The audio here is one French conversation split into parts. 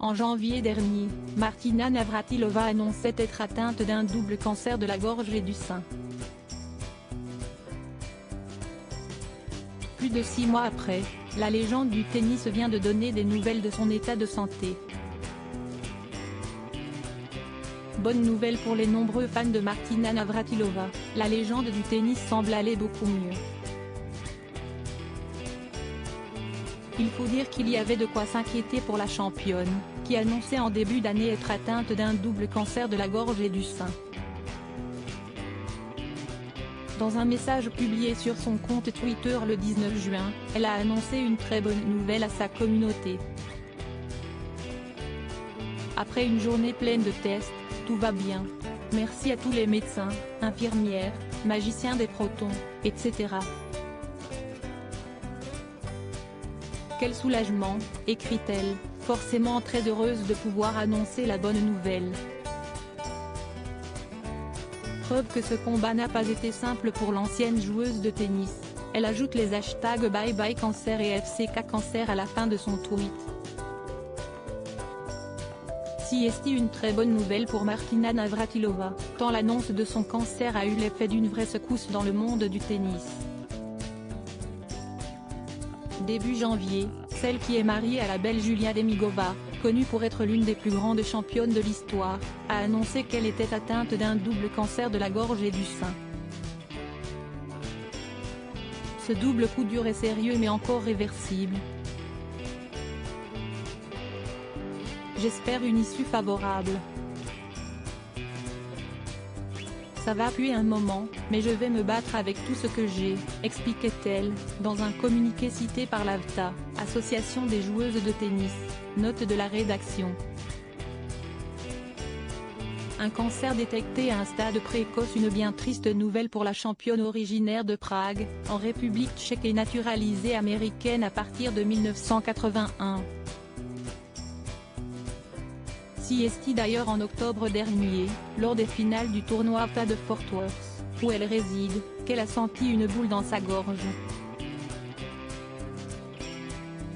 En janvier dernier, Martina Navratilova annonçait être atteinte d'un double cancer de la gorge et du sein. Plus de 6 mois après, la légende du tennis vient de donner des nouvelles de son état de santé. Bonne nouvelle pour les nombreux fans de Martina Navratilova, la légende du tennis semble aller beaucoup mieux. Il faut dire qu'il y avait de quoi s'inquiéter pour la championne, qui annonçait en début d'année être atteinte d'un double cancer de la gorge et du sein. Dans un message publié sur son compte Twitter le 19 juin, elle a annoncé une très bonne nouvelle à sa communauté. Après une journée pleine de tests, tout va bien. Merci à tous les médecins, infirmières, magiciens des protons, etc. Quel soulagement, écrit-elle, forcément très heureuse de pouvoir annoncer la bonne nouvelle. Preuve que ce combat n'a pas été simple pour l'ancienne joueuse de tennis. Elle ajoute les hashtags Bye Bye Cancer et FCK Cancer à la fin de son tweet. Si est une très bonne nouvelle pour Martina Navratilova, tant l'annonce de son cancer a eu l'effet d'une vraie secousse dans le monde du tennis. Début janvier, celle qui est mariée à la belle Julia Demigova, connue pour être l'une des plus grandes championnes de l'histoire, a annoncé qu'elle était atteinte d'un double cancer de la gorge et du sein. Ce double coup dur est sérieux mais encore réversible. J'espère une issue favorable. Ça va puer un moment, mais je vais me battre avec tout ce que j'ai, expliquait-elle, dans un communiqué cité par l'AVTA, Association des joueuses de tennis, note de la rédaction. Un cancer détecté à un stade précoce. Une bien triste nouvelle pour la championne originaire de Prague, en République tchèque et naturalisée américaine à partir de 1981. CST d'ailleurs en octobre dernier, lors des finales du tournoi AVTA de Fort Worth, où elle réside, qu'elle a senti une boule dans sa gorge.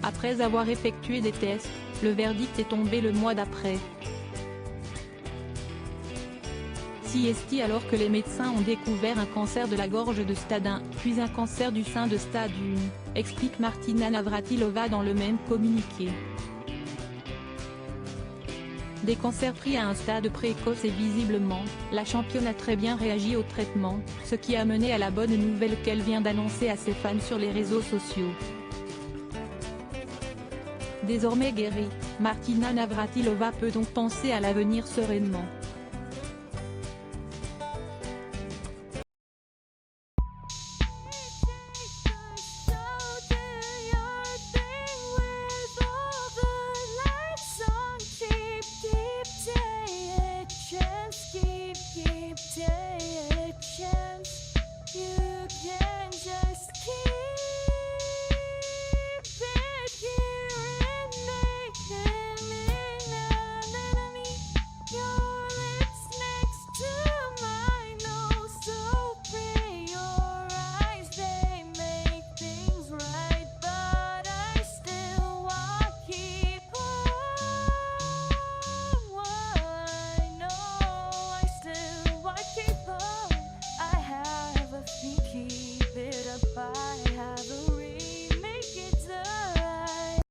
Après avoir effectué des tests, le verdict est tombé le mois d'après. CST alors que les médecins ont découvert un cancer de la gorge de stade 1, puis un cancer du sein de stade 1, explique Martina Navratilova dans le même communiqué. Des cancers pris à un stade précoce et visiblement, la championne a très bien réagi au traitement, ce qui a mené à la bonne nouvelle qu'elle vient d'annoncer à ses fans sur les réseaux sociaux. Désormais guérie, Martina Navratilova peut donc penser à l'avenir sereinement.